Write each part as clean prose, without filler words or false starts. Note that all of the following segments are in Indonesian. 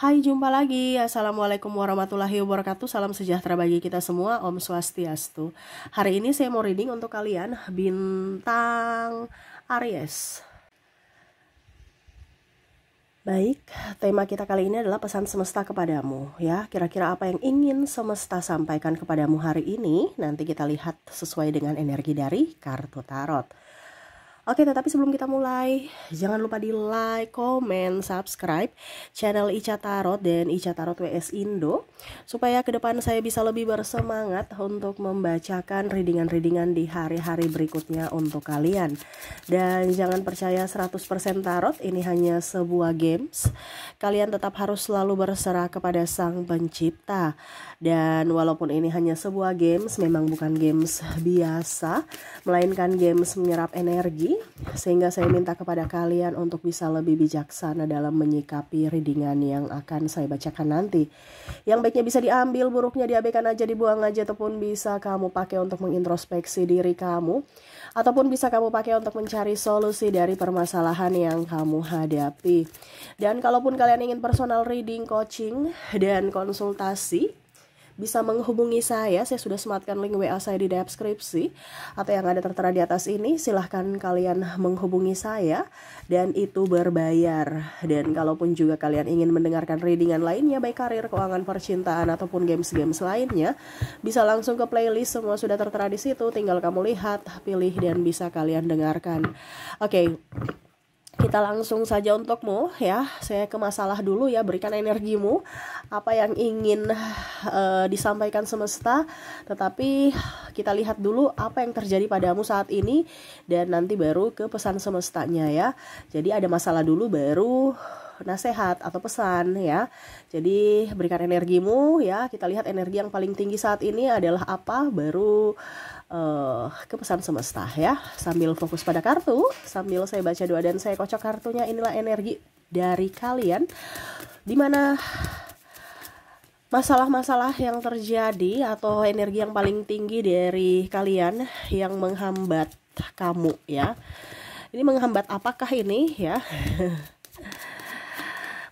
Hai, jumpa lagi. Assalamualaikum warahmatullahi wabarakatuh. Salam sejahtera bagi kita semua. Om Swastiastu. Hari ini saya mau reading untuk kalian bintang Aries. Baik, tema kita kali ini adalah pesan semesta kepadamu ya. Kira-kira apa yang ingin semesta sampaikan kepadamu hari ini? Nanti kita lihat sesuai dengan energi dari kartu tarot. Oke, tetapi sebelum kita mulai, jangan lupa di like, komen, subscribe channel Ica Tarot dan Ica Tarot WS Indo, supaya ke depan saya bisa lebih bersemangat untuk membacakan readingan-readingan di hari-hari berikutnya untuk kalian. Dan jangan percaya 100% tarot, ini hanya sebuah games. Kalian tetap harus selalu berserah kepada Sang Pencipta. Dan walaupun ini hanya sebuah games, memang bukan games biasa, melainkan games menyerap energi. Sehingga saya minta kepada kalian untuk bisa lebih bijaksana dalam menyikapi readingan yang akan saya bacakan nanti. Yang baiknya bisa diambil, buruknya diabaikan aja, dibuang aja, ataupun bisa kamu pakai untuk mengintrospeksi diri kamu, ataupun bisa kamu pakai untuk mencari solusi dari permasalahan yang kamu hadapi. Dan kalaupun kalian ingin personal reading, coaching, dan konsultasi, bisa menghubungi saya sudah sematkan link WA saya di deskripsi atau yang ada tertera di atas ini. Silahkan kalian menghubungi saya dan itu berbayar. Dan kalaupun juga kalian ingin mendengarkan readingan lainnya, baik karir, keuangan, percintaan, ataupun games-games lainnya, bisa langsung ke playlist, semua sudah tertera di situ. Tinggal kamu lihat, pilih, dan bisa kalian dengarkan. Oke. Kita langsung saja untukmu ya. Saya ke masalah dulu ya. Berikan energimu, apa yang ingin disampaikan semesta. Tetapi kita lihat dulu apa yang terjadi padamu saat ini, dan nanti baru ke pesan semestanya ya. Jadi ada masalah dulu baru nasihat atau pesan ya. Jadi berikan energimu ya. Kita lihat energi yang paling tinggi saat ini adalah apa, baru ke pesan semesta ya. Sambil fokus pada kartu, sambil saya baca doa dan saya kocok kartunya. Inilah energi dari kalian, dimana masalah-masalah yang terjadi atau energi yang paling tinggi dari kalian yang menghambat kamu ya. Ini menghambat apakah ini ya?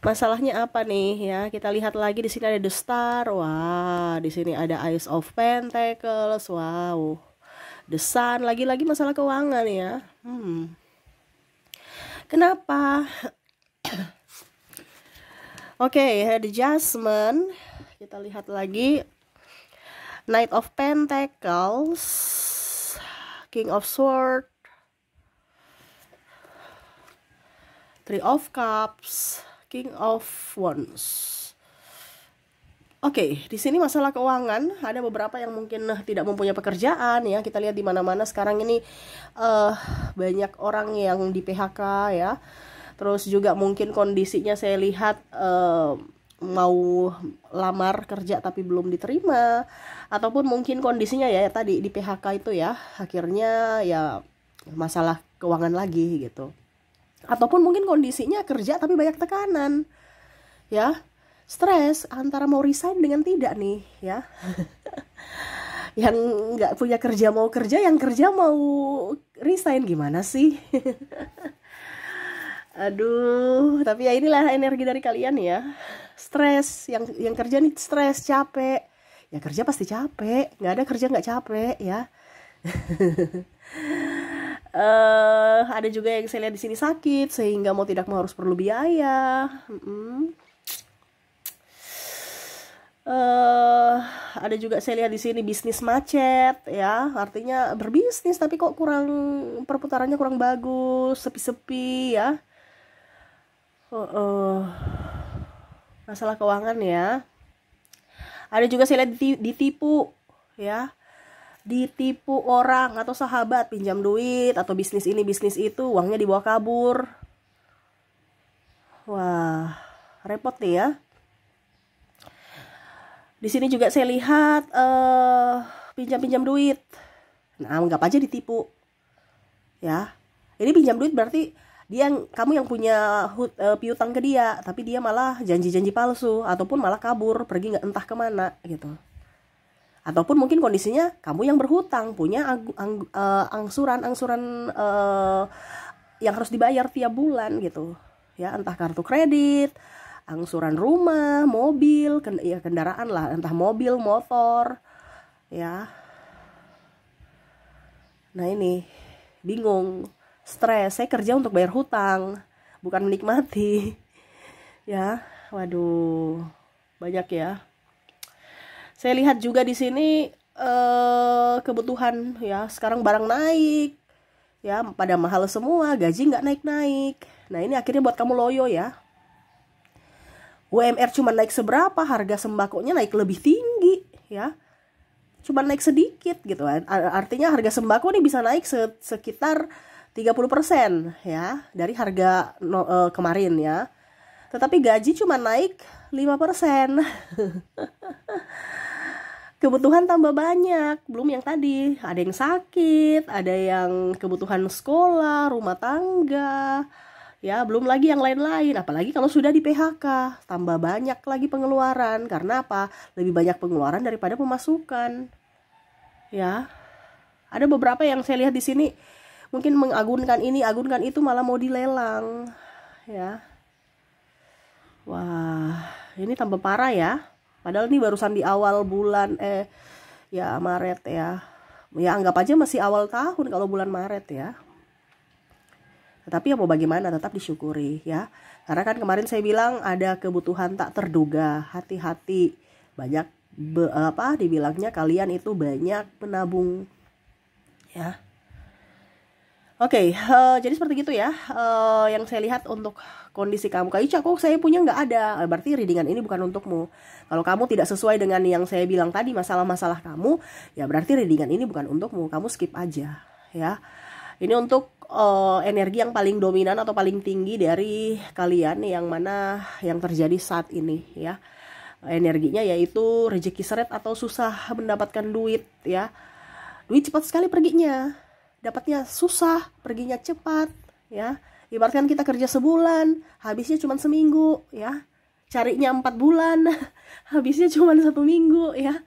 Masalahnya apa nih ya? Kita lihat lagi, di sini ada The Star. Wah, di sini ada Ace of Pentacles. Wow. The Sun, lagi-lagi masalah keuangan ya. Kenapa? Oke, The Judgment. Kita lihat lagi. Knight of Pentacles, King of Swords, Three of Cups, King of Wands. Oke, di sini masalah keuangan, ada beberapa yang mungkin tidak mempunyai pekerjaan ya. Kita lihat di mana-mana sekarang ini banyak orang yang di PHK ya. Terus juga mungkin kondisinya saya lihat mau lamar kerja tapi belum diterima, ataupun mungkin kondisinya ya tadi di PHK itu ya, akhirnya ya masalah keuangan lagi gitu. Ataupun mungkin kondisinya kerja tapi banyak tekanan ya. Stres antara mau resign dengan tidak nih ya. Yang nggak punya kerja mau kerja, yang kerja mau resign, gimana sih? Aduh, tapi ya inilah energi dari kalian ya. Stres, yang kerja nih stres, capek. Ya kerja pasti capek, nggak ada kerja nggak capek ya. Ada juga yang saya lihat di sini sakit sehingga mau tidak mau harus perlu biaya. Ada juga saya lihat di sini bisnis macet ya, artinya berbisnis tapi kok kurang, perputarannya kurang bagus, sepi-sepi ya. Masalah keuangan ya. Ada juga saya lihat ditipu ya, ditipu orang atau sahabat, pinjam duit atau bisnis ini bisnis itu, uangnya dibawa kabur. Wah, repot nih ya. Di sini juga saya lihat pinjam duit. Nah, anggap aja ditipu. Ya. Ini pinjam duit berarti kamu yang punya piutang ke dia, tapi dia malah janji-janji palsu ataupun malah kabur, pergi nggak entah kemana gitu. Ataupun mungkin kondisinya kamu yang berhutang, punya angsuran yang harus dibayar tiap bulan gitu. Ya, entah kartu kredit angsuran rumah, mobil, ya kendaraan lah, entah mobil, motor, ya. Nah ini, bingung, stres, saya kerja untuk bayar hutang, bukan menikmati, ya, waduh, banyak ya. Saya lihat juga di sini kebutuhan ya, sekarang barang naik, ya, pada mahal semua, gaji nggak naik-naik. Nah ini akhirnya buat kamu loyo ya. UMR cuma naik seberapa, harga sembakonya naik lebih tinggi ya. Cuma naik sedikit gitu. Artinya harga sembako nih bisa naik sekitar 30% ya dari harga kemarin ya. Tetapi gaji cuma naik 5%. Kebutuhan tambah banyak, belum yang tadi, ada yang sakit, ada yang kebutuhan sekolah, rumah tangga, ya, belum lagi yang lain-lain. Apalagi kalau sudah di PHK, tambah banyak lagi pengeluaran. Karena apa? Lebih banyak pengeluaran daripada pemasukan. Ya. Ada beberapa yang saya lihat di sini mungkin mengagunkan ini, agunkan itu, malah mau dilelang. Ya. Wah, ini tambah parah ya. Padahal ini barusan di awal bulan ya Maret ya. Ya anggap aja masih awal tahun kalau bulan Maret ya. Tetapi ya mau bagaimana, tetap disyukuri ya. Karena kan kemarin saya bilang ada kebutuhan tak terduga, hati-hati. Banyak dibilangnya kalian itu banyak menabung ya. Oke, jadi seperti itu ya. Yang saya lihat untuk kondisi kamu. Kak Ica, kok saya punya nggak ada? Berarti readingan ini bukan untukmu. Kalau kamu tidak sesuai dengan yang saya bilang tadi, masalah-masalah kamu, ya berarti readingan ini bukan untukmu. Kamu skip aja ya. Ini untuk energi yang paling dominan atau paling tinggi dari kalian, yang mana yang terjadi saat ini ya. Energinya yaitu rezeki seret atau susah mendapatkan duit ya. Duit cepat sekali perginya, dapatnya susah, perginya cepat ya. Ibaratkan kita kerja sebulan, habisnya cuma seminggu ya. Carinya 4 bulan, habisnya cuma 1 minggu ya.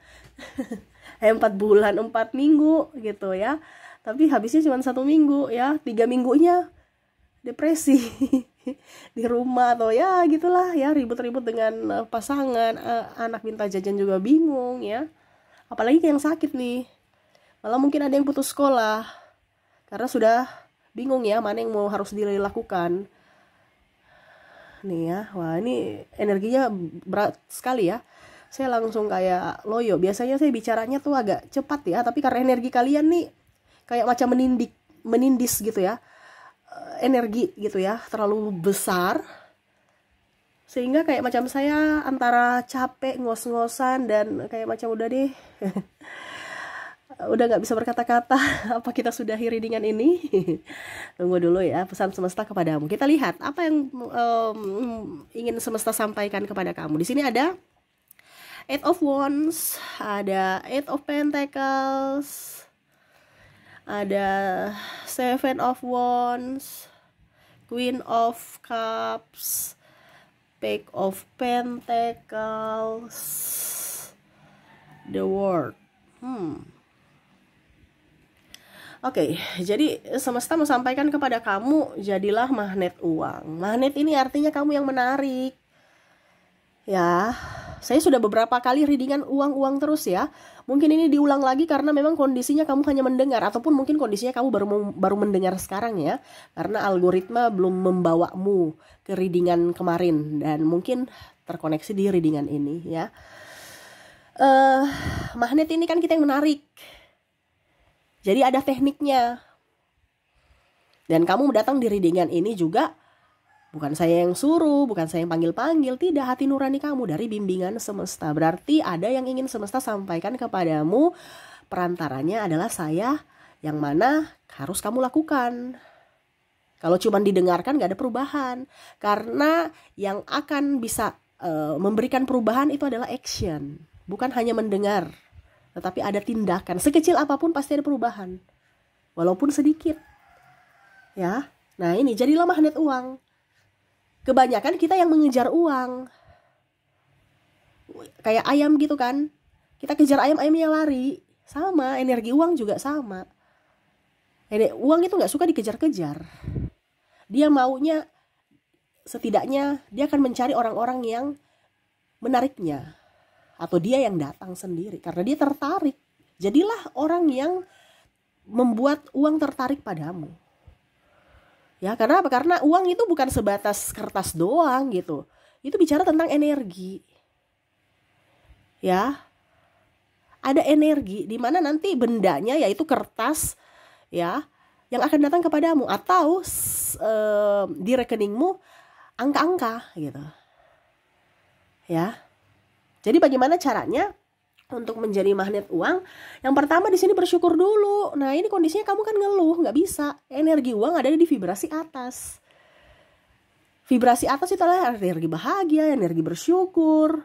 4 bulan 4 minggu gitu ya. Tapi habisnya cuma 1 minggu ya. 3 minggunya depresi di rumah atau ya gitulah ya, ribut-ribut dengan pasangan, anak minta jajan juga bingung ya. Apalagi yang sakit nih, malah mungkin ada yang putus sekolah karena sudah bingung ya mana yang mau harus dilakukan nih ya. Wah ini energinya berat sekali ya. Saya langsung kayak loyo. Biasanya saya bicaranya tuh agak cepat ya, tapi karena energi kalian nih kayak macam menindis gitu ya, energi gitu ya, terlalu besar, sehingga kayak macam saya antara capek, ngos-ngosan, dan kayak macam udah deh udah nggak bisa berkata-kata. Apa kita sudahi readingan ini? Tunggu dulu ya, pesan semesta kepadamu. Kita lihat apa yang ingin semesta sampaikan kepada kamu. Di sini ada Eight of Wands, ada Eight of Pentacles, ada Seven of Wands, Queen of Cups, Page of Pentacles, The World. Oke, jadi semesta mau sampaikan kepada kamu, jadilah magnet uang. Magnet ini artinya kamu yang menarik. Ya, saya sudah beberapa kali readingan uang-uang terus ya. Mungkin ini diulang lagi karena memang kondisinya kamu hanya mendengar, ataupun mungkin kondisinya kamu baru mendengar sekarang ya. Karena algoritma belum membawamu ke readingan kemarin dan mungkin terkoneksi di readingan ini ya. Magnet ini kan kita yang menarik. Jadi ada tekniknya. Dan kamu datang di readingan ini juga bukan saya yang suruh, bukan saya yang panggil-panggil, tidak, hati nurani kamu dari bimbingan semesta. Berarti ada yang ingin semesta sampaikan kepadamu, perantaranya adalah saya, yang mana harus kamu lakukan. Kalau cuma didengarkan gak ada perubahan. Karena yang akan bisa memberikan perubahan itu adalah action, bukan hanya mendengar. Tetapi ada tindakan, sekecil apapun pasti ada perubahan, walaupun sedikit ya. Nah ini jadilah magnet uang. Kebanyakan kita yang mengejar uang, kayak ayam gitu kan. Kita kejar ayam, ayamnya lari. Sama, energi uang juga sama. Uang itu gak suka dikejar-kejar. Dia maunya setidaknya dia akan mencari orang-orang yang menariknya, atau dia yang datang sendiri karena dia tertarik. Jadilah orang yang membuat uang tertarik padamu. Ya, karena apa? Karena uang itu bukan sebatas kertas doang gitu. Itu bicara tentang energi. Ya. Ada energi di mana nanti bendanya yaitu kertas ya yang akan datang kepadamu, atau di rekeningmu angka-angka gitu. Ya. Jadi bagaimana caranya untuk menjadi magnet uang? Yang pertama di sini bersyukur dulu. Nah, ini kondisinya kamu kan ngeluh, nggak bisa. Energi uang ada di vibrasi atas. Vibrasi atas itu adalah energi bahagia, energi bersyukur.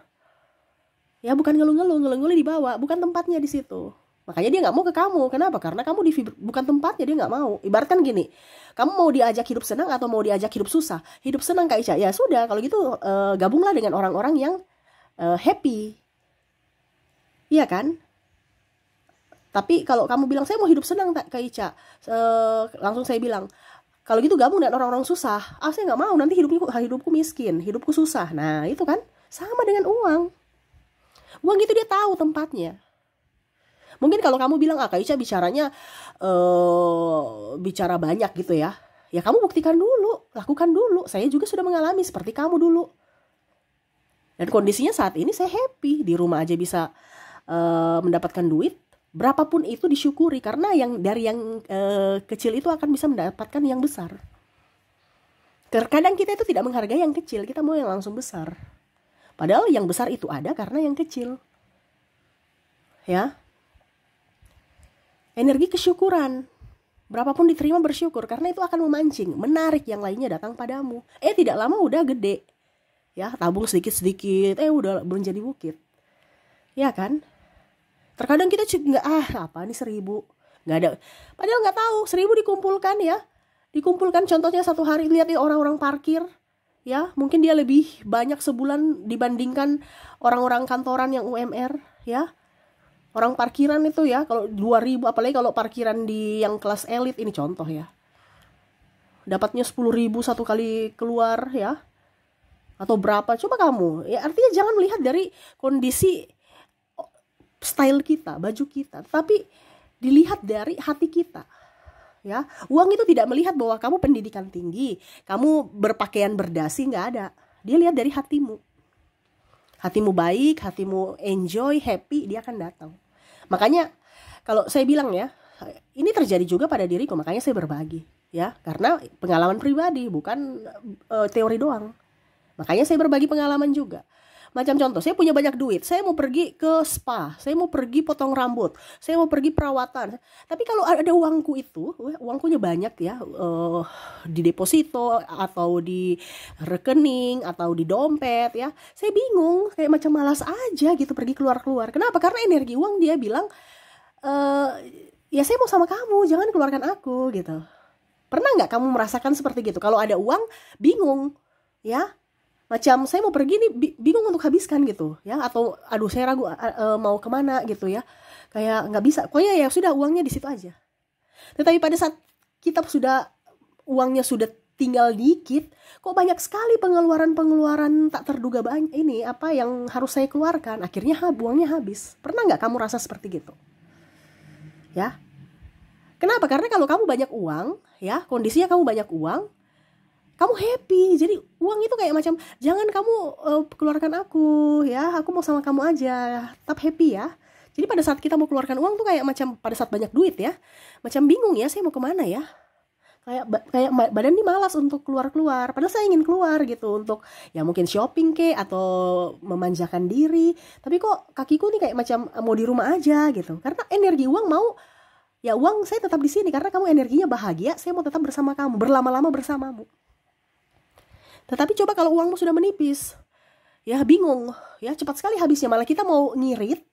Ya, bukan ngeluh-ngeluh di bawah, bukan tempatnya di situ. Makanya dia nggak mau ke kamu. Kenapa? Karena kamu bukan tempatnya, dia nggak mau. Ibaratkan gini, kamu mau diajak hidup senang atau mau diajak hidup susah? Hidup senang Kak Ica. Ya sudah, kalau gitu gabunglah dengan orang-orang yang happy. Iya kan? Tapi kalau kamu bilang saya mau hidup senang Kak Ica, langsung saya bilang, kalau gitu gabung dengan orang-orang susah. Saya nggak mau, nanti hidupku miskin, hidupku susah. Nah itu kan sama dengan uang. Uang itu dia tahu tempatnya. Mungkin kalau kamu bilang Kak Ica bicaranya bicara banyak gitu ya. Ya kamu buktikan dulu, lakukan dulu. Saya juga sudah mengalami seperti kamu dulu. Dan kondisinya saat ini saya happy, di rumah aja bisa mendapatkan duit. Berapapun itu disyukuri, karena dari yang kecil itu akan bisa mendapatkan yang besar. Terkadang kita itu tidak menghargai yang kecil, kita mau yang langsung besar. Padahal yang besar itu ada karena yang kecil. Ya. Energi kesyukuran. Berapapun diterima bersyukur, karena itu akan memancing, menarik yang lainnya datang padamu. Tidak lama udah gede. Ya, tabung sedikit-sedikit, udah menjadi bukit. Ya kan? Terkadang kita nggak, apa nih 1.000? Nggak ada. Padahal nggak tahu, 1.000 dikumpulkan ya. Dikumpulkan contohnya satu hari, lihat orang-orang parkir. Ya, mungkin dia lebih banyak sebulan dibandingkan orang-orang kantoran yang UMR, ya. Orang parkiran itu ya, kalau 2.000, apalagi kalau parkiran di yang kelas elit, ini contoh ya. Dapatnya 10.000 satu kali keluar ya. Atau berapa, coba kamu. Ya, artinya jangan melihat dari kondisi style kita, baju kita, tapi dilihat dari hati kita. Ya, uang itu tidak melihat bahwa kamu pendidikan tinggi, kamu berpakaian berdasi, nggak ada. Dia lihat dari hatimu. Hatimu baik, hatimu enjoy, happy, dia akan datang. Makanya kalau saya bilang ya, ini terjadi juga pada diriku, makanya saya berbagi. Ya, karena pengalaman pribadi, bukan teori doang. Makanya saya berbagi pengalaman juga. Macam contoh, saya punya banyak duit, saya mau pergi ke spa, saya mau pergi potong rambut, saya mau pergi perawatan. Tapi kalau ada uangku itu, uangkunya banyak ya, di deposito atau di rekening atau di dompet ya, saya bingung, kayak macam malas aja gitu pergi keluar-keluar. Kenapa? Karena energi uang dia bilang, ya saya mau sama kamu, jangan keluarkan aku gitu. Pernah nggak kamu merasakan seperti gitu? Kalau ada uang, bingung ya. Macam saya mau pergi nih, bingung untuk habiskan gitu ya, atau aduh saya ragu mau kemana gitu ya, kayak nggak bisa, pokoknya ya sudah uangnya di situ aja. Tetapi pada saat kita uangnya sudah tinggal dikit, kok banyak sekali pengeluaran tak terduga banyak ini apa yang harus saya keluarkan, akhirnya uangnya habis. Pernah nggak kamu rasa seperti gitu ya? Kenapa? Karena kalau kamu banyak uang ya, kondisinya kamu banyak uang, kamu happy. Jadi uang itu kayak macam, jangan kamu keluarkan aku ya, aku mau sama kamu aja, tetap happy ya. Jadi pada saat kita mau keluarkan uang tuh kayak macam pada saat banyak duit ya, macam bingung ya, saya mau kemana ya, kayak badan ini malas untuk keluar-keluar. Padahal saya ingin keluar gitu untuk ya mungkin shopping atau memanjakan diri, tapi kok kakiku nih kayak macam mau di rumah aja gitu. Karena energi uang mau, ya uang saya tetap di sini karena kamu energinya bahagia, saya mau tetap bersama kamu, berlama-lama bersamamu. Tetapi coba kalau uangmu sudah menipis, ya bingung, ya cepat sekali habisnya. Malah kita mau ngirit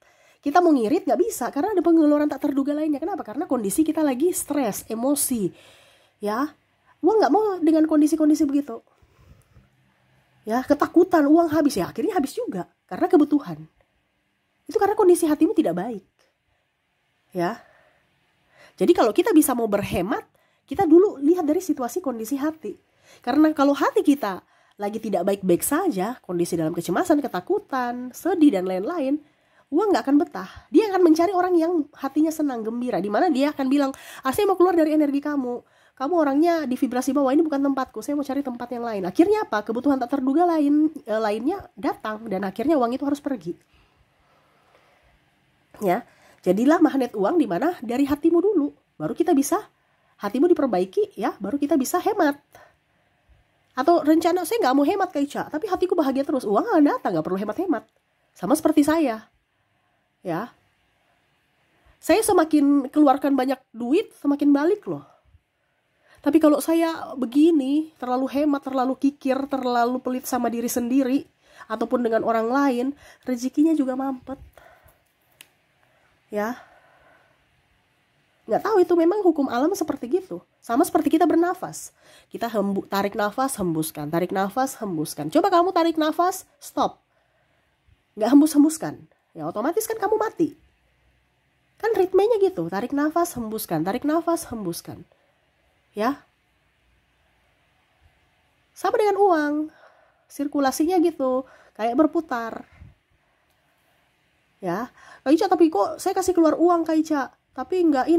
nggak bisa karena ada pengeluaran tak terduga lainnya. Kenapa? Karena kondisi kita lagi stres, emosi, ya. Uang nggak mau dengan kondisi-kondisi begitu, ya. Ketakutan uang habis, ya akhirnya habis juga karena kebutuhan. Itu karena kondisi hatimu tidak baik, ya. Jadi kalau kita bisa mau berhemat, kita dulu lihat dari situasi kondisi hati. Karena kalau hati kita lagi tidak baik-baik saja, kondisi dalam kecemasan, ketakutan, sedih, dan lain-lain, uang nggak akan betah. Dia akan mencari orang yang hatinya senang, gembira, di mana dia akan bilang, saya mau keluar dari energi kamu. Kamu orangnya di vibrasi bawah, ini bukan tempatku, saya mau cari tempat yang lain. Akhirnya apa? Kebutuhan tak terduga lainnya datang, dan akhirnya uang itu harus pergi. Ya, jadilah magnet uang di mana dari hatimu dulu, baru kita bisa, hatimu diperbaiki, ya, baru kita bisa hemat. Atau rencana, saya nggak mau hemat Kak Ica, tapi hatiku bahagia terus, uang nggak datang, nggak perlu hemat-hemat. Sama seperti saya, ya. Saya semakin keluarkan banyak duit, semakin balik loh. Tapi kalau saya begini, terlalu hemat, terlalu kikir, terlalu pelit sama diri sendiri, ataupun dengan orang lain, rezekinya juga mampet. Ya, nggak tahu, itu memang hukum alam seperti gitu. Sama seperti kita bernafas. Kita tarik nafas, hembuskan. Tarik nafas, hembuskan. Coba kamu tarik nafas, stop. Nggak hembus-hembuskan. Ya otomatis kan kamu mati. Kan ritmenya gitu. Tarik nafas, hembuskan. Tarik nafas, hembuskan. Ya, sama dengan uang, sirkulasinya gitu, kayak berputar. Ya, Kak Ica, tapi kok saya kasih keluar uang Kak Ica, tapi nggak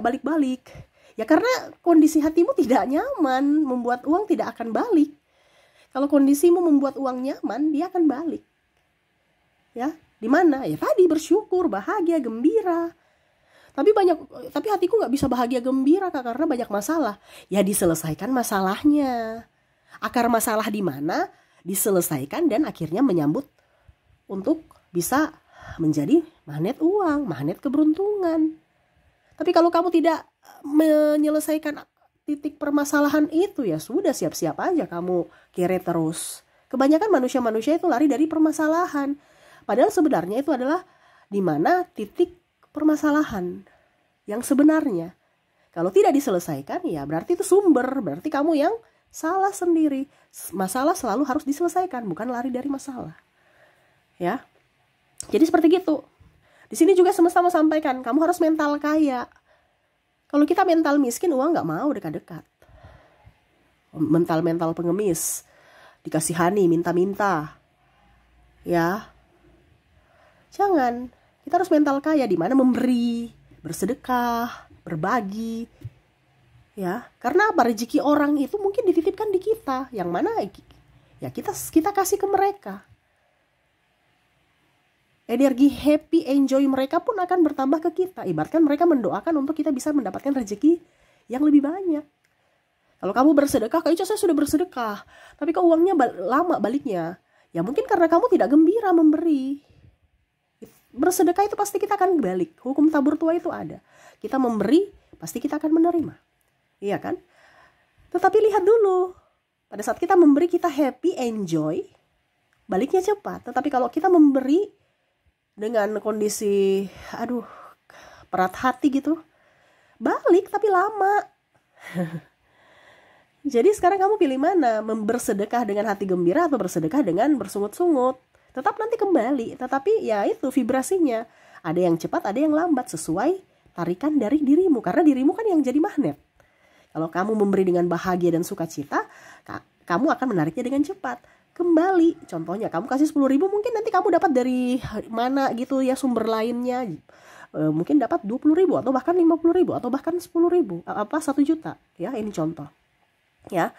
balik-balik. Ya karena kondisi hatimu tidak nyaman, membuat uang tidak akan balik. Kalau kondisimu membuat uang nyaman, dia akan balik. Ya, di mana? Ya tadi, bersyukur, bahagia, gembira. Tapi hatiku nggak bisa bahagia gembira Kak, karena banyak masalah. Ya diselesaikan masalahnya. Akar masalah di mana? Diselesaikan dan akhirnya menyambut untuk bisa menjadi magnet uang, magnet keberuntungan. Tapi kalau kamu tidak menyelesaikan titik permasalahan itu, ya sudah, siap-siap aja kamu kere terus. Kebanyakan manusia-manusia itu lari dari permasalahan. Padahal sebenarnya itu adalah di mana titik permasalahan yang sebenarnya. Kalau tidak diselesaikan, ya berarti itu sumber, berarti kamu yang salah sendiri. Masalah selalu harus diselesaikan, bukan lari dari masalah. Ya. Jadi seperti gitu. Di sini juga semesta mau sampaikan, kamu harus mental kaya. Kalau kita mental miskin, uang nggak mau dekat-dekat. Mental pengemis, dikasihani, minta-minta. Ya. Jangan. Kita harus mental kaya, di mana memberi, bersedekah, berbagi. Ya, karena apa? Rezeki orang itu mungkin dititipkan di kita, yang mana ya kita kasih ke mereka. Energi happy, enjoy mereka pun akan bertambah ke kita. Ibaratkan mereka mendoakan untuk kita bisa mendapatkan rezeki yang lebih banyak. Kalau kamu bersedekah, Kak Ica, saya sudah bersedekah, tapi kok uangnya lama baliknya. Ya mungkin karena kamu tidak gembira memberi. Bersedekah itu pasti kita akan balik. Hukum tabur tua itu ada. Kita memberi, pasti kita akan menerima. Iya kan? Tetapi lihat dulu. Pada saat kita memberi, kita happy, enjoy, baliknya cepat. Tetapi kalau kita memberi dengan kondisi, berat hati gitu, balik tapi lama. Jadi sekarang kamu pilih mana? Bersedekah dengan hati gembira atau bersedekah dengan bersungut-sungut? Tetap nanti kembali, tetapi ya itu vibrasinya. Ada yang cepat, ada yang lambat, sesuai tarikan dari dirimu. Karena dirimu kan yang jadi magnet. Kalau kamu memberi dengan bahagia dan sukacita, kamu akan menariknya dengan cepat. Kembali, contohnya kamu kasih 10.000, mungkin nanti kamu dapat dari mana gitu ya, sumber lainnya. Mungkin dapat 20.000 atau bahkan 50.000 atau bahkan 10.000, 1 juta. Ya, ini contoh. Ya,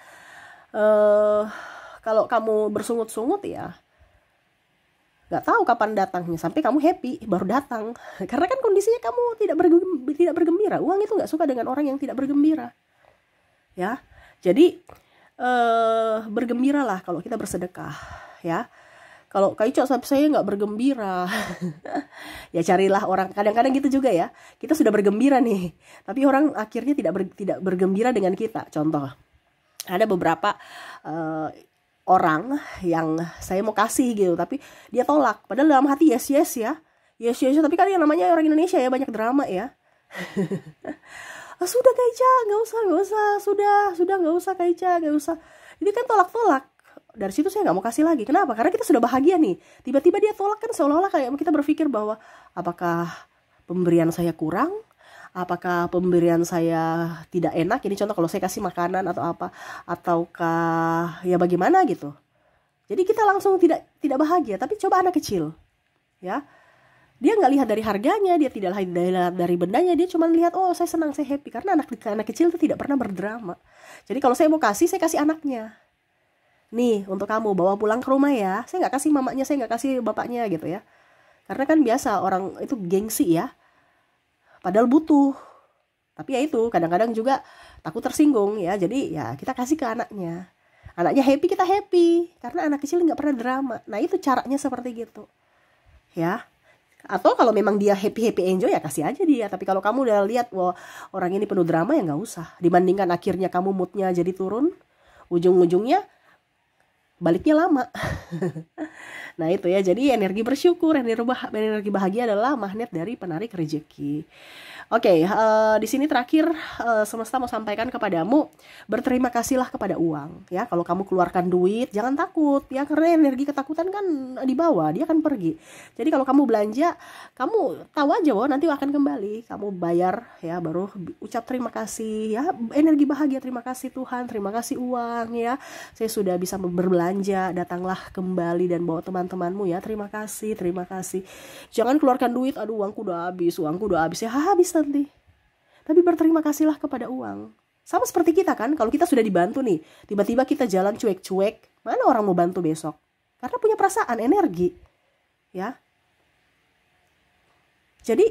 kalau kamu bersungut-sungut ya, nggak tahu kapan datangnya, sampai kamu happy baru datang. Karena kan kondisinya kamu tidak bergembira. Uang itu nggak suka dengan orang yang tidak bergembira. Ya, jadi bergembiralah kalau kita bersedekah. Ya, kalau Kak Ica, saya nggak bergembira. Ya carilah orang, kadang-kadang gitu juga ya. Kita sudah bergembira nih, tapi orang akhirnya tidak bergembira dengan kita. Contoh, ada beberapa orang yang saya mau kasih gitu, tapi dia tolak. Padahal dalam hati yes ya. Tapi kan yang namanya orang Indonesia ya, banyak drama ya. Sudah Kak Ica, nggak usah. Sudah nggak usah Kak Ica, nggak usah. Ini kan tolak. Dari situ saya nggak mau kasih lagi. Kenapa? Karena kita sudah bahagia nih. Tiba-tiba dia tolak, kan seolah-olah kayak kita berpikir bahwa apakah pemberian saya kurang, Apakah pemberian saya tidak enak? Ini contoh kalau saya kasih makanan atau apa, ataukah ya bagaimana gitu. Jadi kita langsung tidak bahagia. Tapi coba anak kecil, ya, dia nggak lihat dari harganya, dia tidak lihat dari bendanya, dia cuma lihat, oh saya senang, saya happy. Karena anak kecil itu tidak pernah berdrama. Jadi kalau saya mau kasih, saya kasih anaknya. Nih untuk kamu, bawa pulang ke rumah ya. Saya nggak kasih mamanya, saya nggak kasih bapaknya gitu ya. Karena kan biasa orang itu gengsi ya, padahal butuh. Tapi ya itu kadang-kadang juga takut tersinggung ya. Jadi ya kita kasih ke anaknya. Anaknya happy, kita happy. Karena anak kecil nggak pernah drama. Nah itu caranya seperti gitu. Ya. Atau kalau memang dia happy enjoy ya kasih aja dia. Tapi kalau kamu udah lihat wah orang ini penuh drama ya nggak usah. Dibandingkan akhirnya kamu moodnya jadi turun, ujung-ujungnya baliknya lama. Nah itu ya, jadi energi bersyukur, energi bahagia adalah magnet dari penarik rezeki. Oke, di sini terakhir semesta mau sampaikan kepadamu, berterima kasihlah kepada uang. Ya, kalau kamu keluarkan duit, jangan takut ya, karena energi ketakutan kan dibawa, dia akan pergi. Jadi kalau kamu belanja, kamu tahu aja bahwa nanti akan kembali. Kamu bayar ya, baru ucap terima kasih ya, energi bahagia, terima kasih Tuhan, terima kasih uang ya, saya sudah bisa berbelanja, datanglah kembali dan bawa teman-temanmu ya, terima kasih, terima kasih. Jangan keluarkan duit, aduh uangku udah habis ya, habis nanti. Tapi berterima kasihlah kepada uang. Sama seperti kita kan, kalau kita sudah dibantu nih, tiba-tiba kita jalan cuek-cuek, mana orang mau bantu besok? Karena punya perasaan, energi. Ya. Jadi,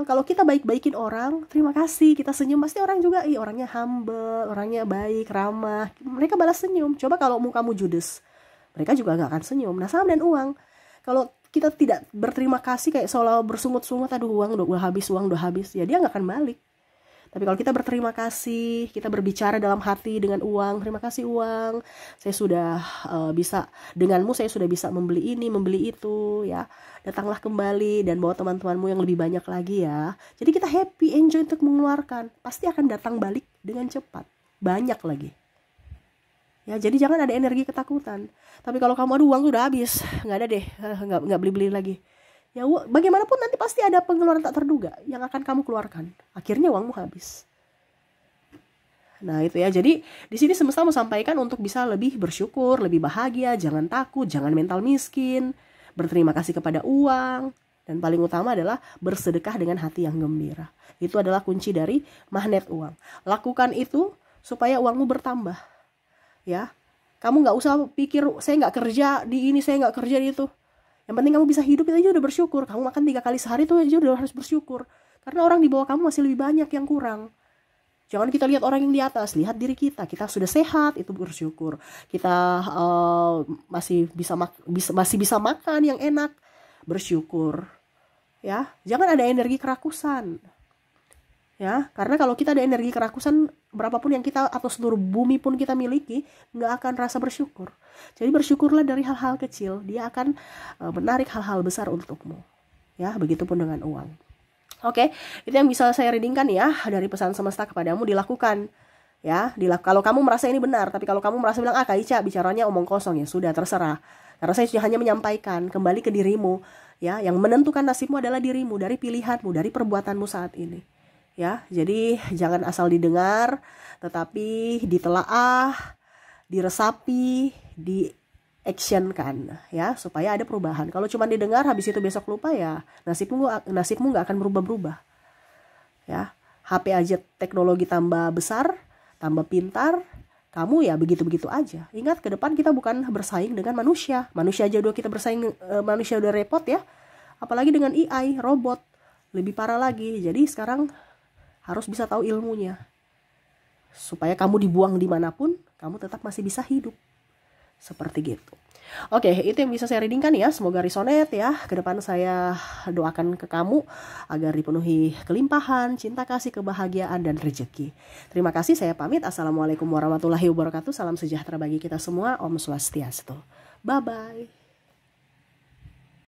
kalau kita baik-baikin orang, terima kasih, kita senyum, pasti orang juga, orangnya humble, orangnya baik, ramah, mereka balas senyum. Coba kalau mukamu judes, mereka juga gak akan senyum. Nah sama dan uang, kalau kita tidak berterima kasih kayak seolah bersungut-sungut, aduh uang udah habis, ya dia gak akan balik. Tapi kalau kita berterima kasih, kita berbicara dalam hati dengan uang, terima kasih uang, saya sudah bisa, denganmu saya sudah bisa membeli ini, membeli itu ya, datanglah kembali dan bawa teman-temanmu yang lebih banyak lagi ya. Jadi kita happy, enjoy untuk mengeluarkan, pasti akan datang balik dengan cepat, banyak lagi. Ya, jadi jangan ada energi ketakutan. Tapi kalau kamu aduh uang udah habis, nggak ada deh, nggak beli lagi. Ya bagaimanapun nanti pasti ada pengeluaran tak terduga yang akan kamu keluarkan. Akhirnya uangmu habis. Nah itu ya. Jadi di sini semesta mau sampaikan untuk bisa lebih bersyukur, lebih bahagia, jangan takut, jangan mental miskin, berterima kasih kepada uang, dan paling utama adalah bersedekah dengan hati yang gembira. Itu adalah kunci dari magnet uang. Lakukan itu supaya uangmu bertambah. Ya, kamu nggak usah pikir saya nggak kerja di ini, saya nggak kerja di itu. Yang penting kamu bisa hidup, itu aja udah bersyukur. Kamu makan 3 kali sehari itu aja udah harus bersyukur. Karena orang di bawah kamu masih lebih banyak yang kurang. Jangan kita lihat orang yang di atas, lihat diri kita. Kita sudah sehat, itu bersyukur. Kita masih bisa makan yang enak, bersyukur. Ya, jangan ada energi kerakusan. Ya, karena kalau kita ada energi kerakusan, berapapun yang kita atau seluruh bumi pun kita miliki, nggak akan rasa bersyukur. Jadi bersyukurlah dari hal-hal kecil, dia akan menarik hal-hal besar untukmu. Ya, begitupun dengan uang. Oke, itu yang bisa saya readingkan ya dari pesan semesta kepadamu, dilakukan. Ya, kalau kamu merasa ini benar, tapi kalau kamu merasa bilang Kak Ica bicaranya omong kosong, ya sudah terserah. Karena saya hanya menyampaikan, kembali ke dirimu. Ya, yang menentukan nasibmu adalah dirimu, dari pilihanmu, dari perbuatanmu saat ini. Ya, jadi jangan asal didengar, tetapi ditelaah, diresapi, di-actionkan ya, supaya ada perubahan. Kalau cuma didengar habis itu besok lupa ya, nasibmu nggak akan berubah-berubah. Ya, HP aja teknologi tambah besar, tambah pintar, kamu ya begitu-begitu aja. Ingat ke depan kita bukan bersaing dengan manusia. Manusia aja udah kita bersaing, manusia udah repot ya. Apalagi dengan AI, robot, lebih parah lagi. Jadi sekarang harus bisa tahu ilmunya, supaya kamu dibuang dimanapun, kamu tetap masih bisa hidup. Seperti gitu. Oke, itu yang bisa saya readingkan ya. Semoga resonate ya. Kedepan saya doakan ke kamu agar dipenuhi kelimpahan, cinta kasih, kebahagiaan, dan rezeki. Terima kasih, saya pamit. Assalamualaikum warahmatullahi wabarakatuh. Salam sejahtera bagi kita semua. Om Swastiastu. Bye-bye.